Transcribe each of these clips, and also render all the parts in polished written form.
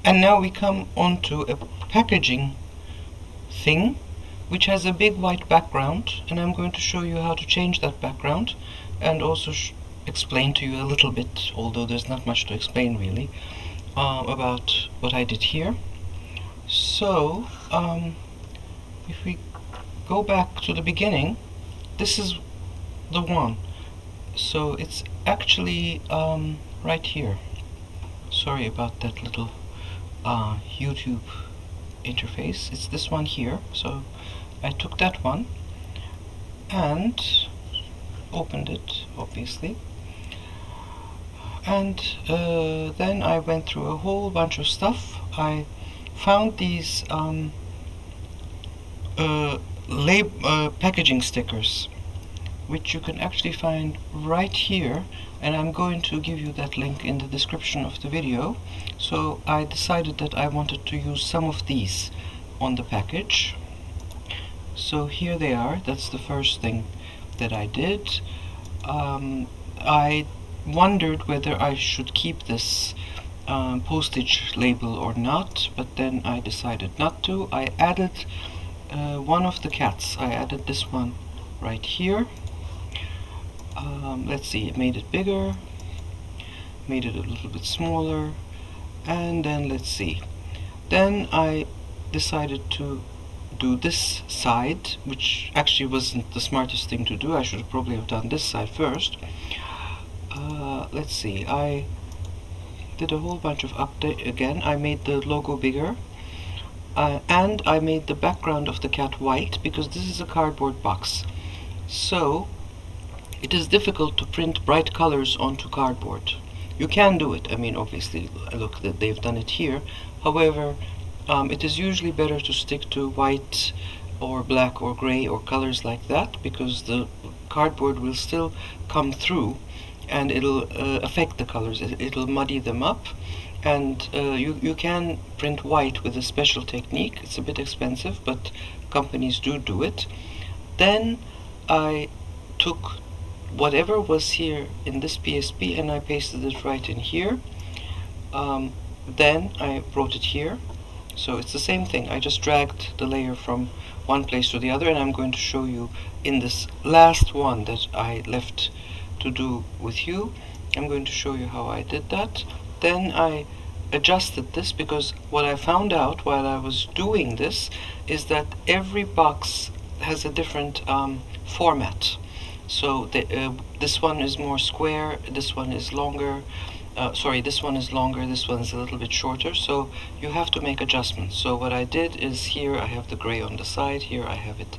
And now we come onto a packaging thing which has a big white background, and I'm going to show you how to change that background and also explain to you a little bit, although there's not much to explain really, about what I did here. So if we go back to the beginning, this is the one. So it's actually right here. Sorry about that little YouTube interface. It's this one here. So I took that one and opened it, obviously, and then I went through a whole bunch of stuff. I found these packaging stickers, which you can actually find right here, and I'm going to give you that link in the description of the video. So I decided that I wanted to use some of these on the package. So here they are. That's the first thing that I did. I wondered whether I should keep this postage label or not, but then I decided not to. I added one of the cats. I added this one right here. Let's see, it made it bigger, made it a little bit smaller, and then let's see. Then I decided to do this side, which actually wasn't the smartest thing to do. I should probably have done this side first. Let's see, I did a whole bunch of update again. I made the logo bigger, and I made the background of the cat white, because this is a cardboard box. So it is difficult to print bright colors onto cardboard. You can do it. I mean, obviously, look, that they've done it here. However, it is usually better to stick to white or black or gray or colors like that, because the cardboard will still come through and it'll affect the colors. It'll muddy them up. And you can print white with a special technique. It's a bit expensive, but companies do it. Then I took whatever was here in this PSP and I pasted it right in here. Then I brought it here. So it's the same thing. I just dragged the layer from one place to the other, and I'm going to show you in this last one that I left to do with you. I'm going to show you how I did that. Then I adjusted this, because what I found out while I was doing this is that every box has a different format. So this one is more square, this one is longer, this one is longer, this one is a little bit shorter, so you have to make adjustments. So what I did is, here I have the gray on the side, here I have it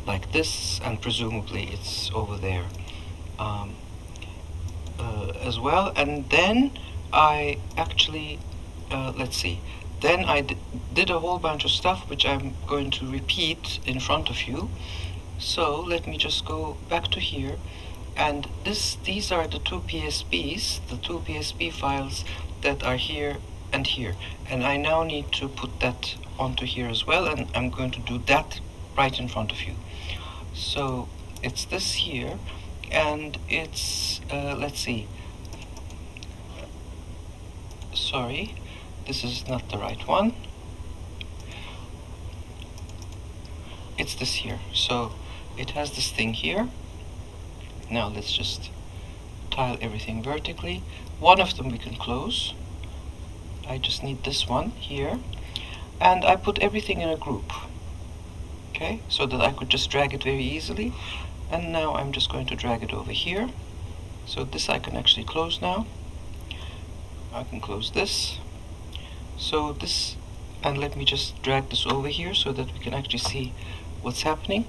like this, and presumably it's over there as well. And then I actually, let's see, then I did a whole bunch of stuff which I'm going to repeat in front of you. So let me just go back to here, and these are the two PSPs, the two PSP files that are here and here, and I now need to put that onto here as well, and I'm going to do that right in front of you. So it's this here, and it's let's see, sorry, this is not the right one. It's this here. So it has this thing here. Now let's just tile everything vertically. One of them we can close. I just need this one here. And I put everything in a group. Okay, so that I could just drag it very easily. And now I'm just going to drag it over here. So this I can actually close now. I can close this. So this, and let me just drag this over here so that we can actually see what's happening.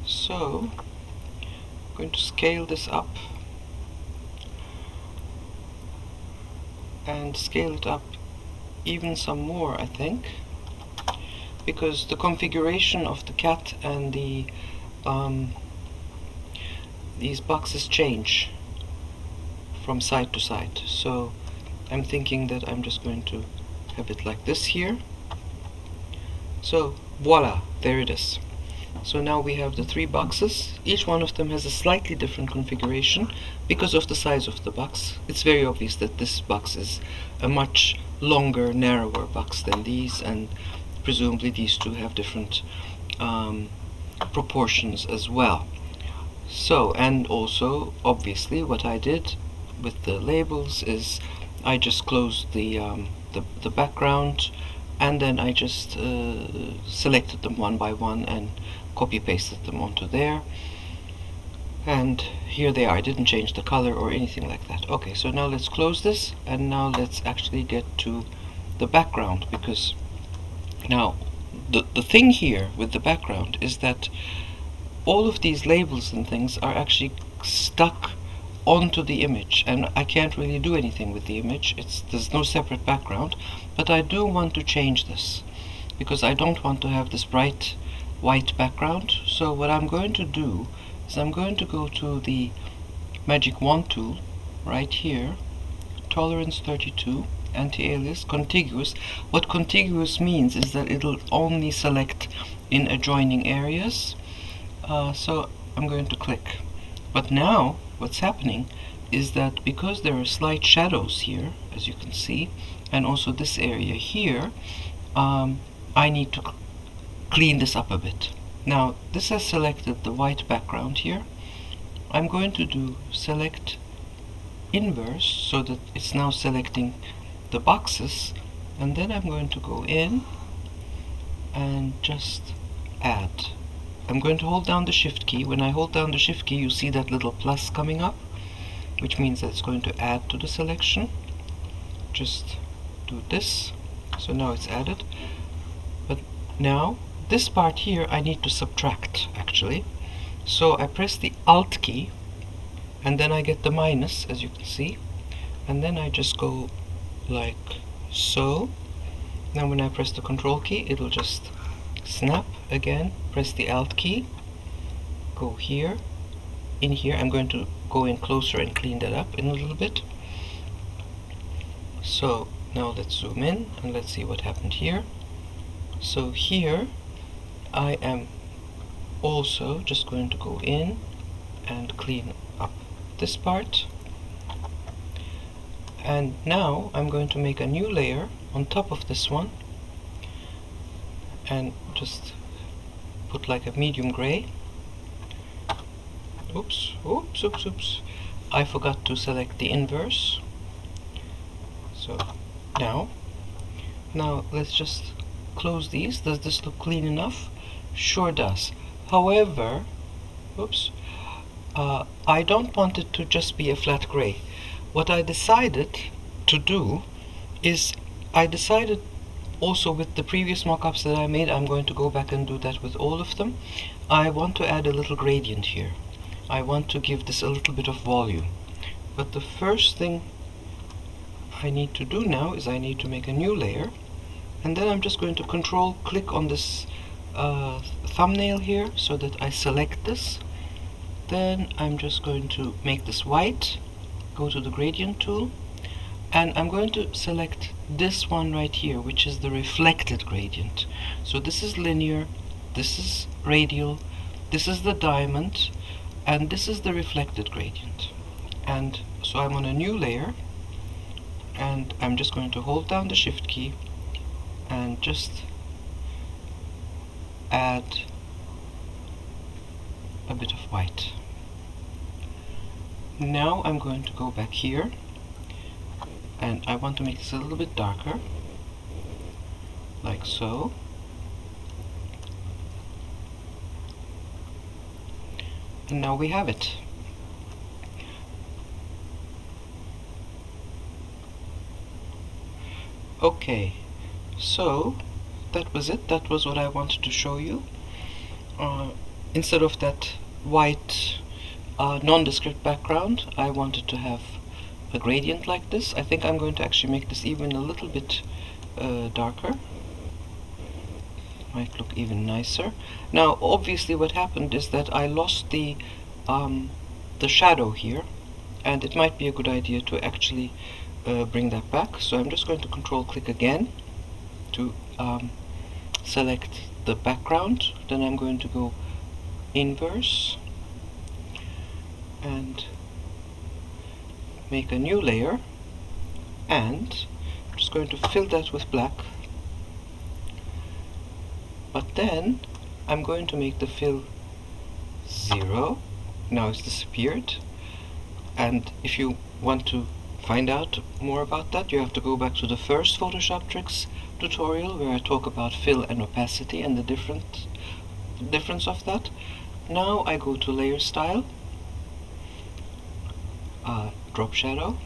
So I'm going to scale this up and scale it up even some more, I think, because the configuration of the cat and the these boxes change from side to side. So I'm thinking that I'm just going to have it like this here. So voila, there it is. So now we have the three boxes. Each one of them has a slightly different configuration because of the size of the box. It's very obvious that this box is a much longer, narrower box than these, and presumably these two have different proportions as well. So, and also obviously what I did with the labels is I just closed the background, and then I just selected them one by one and copy pasted them onto there, and here they are. I didn't change the color or anything like that. Okay, so now let's close this, and now let's actually get to the background, because now the thing here with the background is that all of these labels and things are actually stuck onto the image, and I can't really do anything with the image. There's no separate background, but I do want to change this because I don't want to have this bright white background. So what I'm going to do is I'm going to go to the magic wand tool right here, tolerance 32, anti-alias, contiguous. What contiguous means is that it'll only select in adjoining areas. So I'm going to click. But now what's happening is that because there are slight shadows here, as you can see, and also this area here, I need to clean this up a bit. Now this has selected the white background here. I'm going to do select inverse so that it's now selecting the boxes, and then I'm going to go in and just add. I'm going to hold down the shift key. When I hold down the shift key, you see that little plus coming up, which means that it's going to add to the selection. Just do this. So now it's added. But now this part here I need to subtract actually. So I press the Alt key, and then I get the minus, as you can see, and then I just go like so. Now when I press the Control key, it'll just snap again. Press the Alt key, go here, in here. I'm going to go in closer and clean that up in a little bit. So now let's zoom in and let's see what happened here. So here I am also just going to go in and clean up this part, and now I'm going to make a new layer on top of this one and just put like a medium gray. Oops, oops, oops, oops. I forgot to select the inverse. So now let's just close these. Does this look clean enough? Sure does. However, oops, I don't want it to just be a flat gray. What I decided to do is I decided also with the previous mockups that I made, I'm going to go back and do that with all of them. I want to add a little gradient here. I want to give this a little bit of volume. But the first thing I need to do now is I need to make a new layer, and then I'm just going to Control click on this thumbnail here so that I select this. Then I'm just going to make this white, go to the gradient tool, and I'm going to select this one right here, which is the reflected gradient. So this is linear, this is radial, this is the diamond, and this is the reflected gradient. And so I'm on a new layer, and I'm just going to hold down the shift key and just add a bit of white. Now I'm going to go back here, and I want to make this a little bit darker, like so. And now we have it. Okay, so that was it. That was what I wanted to show you. Instead of that white nondescript background, I wanted to have a gradient like this. I think I'm going to actually make this even a little bit darker. Might look even nicer. Now obviously what happened is that I lost the shadow here, and it might be a good idea to actually bring that back. So I'm just going to Control click again to select the background. Then I'm going to go inverse and make a new layer, and I'm just going to fill that with black, but then I'm going to make the fill 0. Now it's disappeared, and if you want to find out more about that, you have to go back to the first Photoshop tricks tutorial where I talk about fill and opacity and the difference of that. Now I go to layer style, drop shadow,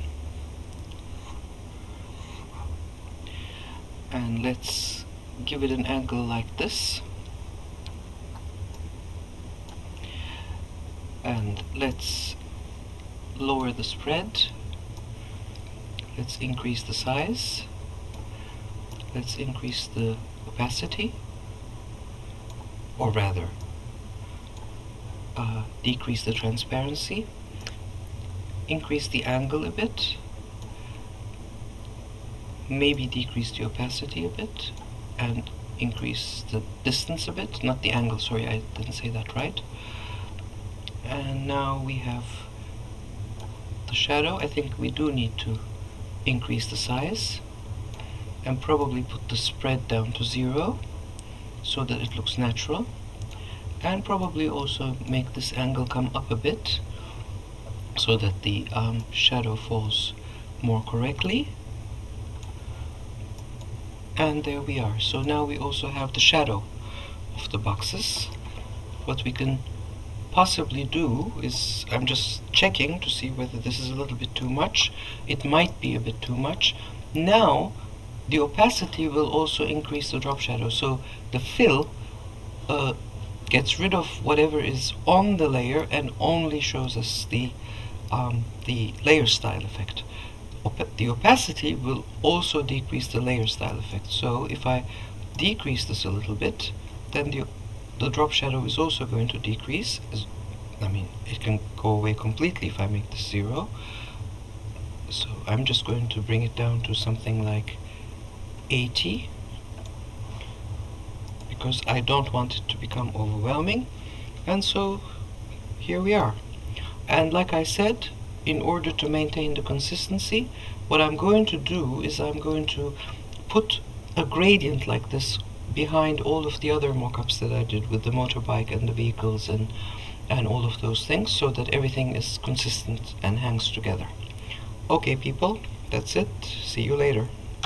and let's give it an angle like this, and let's lower the spread, let's increase the size, let's increase the opacity, or rather decrease the transparency, increase the angle a bit, maybe decrease the opacity a bit, and increase the distance a bit, not the angle, sorry, I didn't say that right. And now we have the shadow. I think we do need to increase the size and probably put the spread down to 0 so that it looks natural, and probably also make this angle come up a bit so that the shadow falls more correctly. And there we are. So now we also have the shadow of the boxes. What we can possibly do is, I'm just checking to see whether this is a little bit too much. It might be a bit too much. Now the opacity will also increase the drop shadow, so the fill gets rid of whatever is on the layer and only shows us the layer style effect. The opacity will also decrease the layer style effect. So if I decrease this a little bit, then the drop shadow is also going to decrease. I mean, it can go away completely if I make this 0. So I'm just going to bring it down to something like 80, because I don't want it to become overwhelming. And so here we are. And like I said, in order to maintain the consistency, what I'm going to do is I'm going to put a gradient like this behind all of the other mock-ups that I did with the motorbike and the vehicles and all of those things, so that everything is consistent and hangs together. Okay people, that's it. See you later.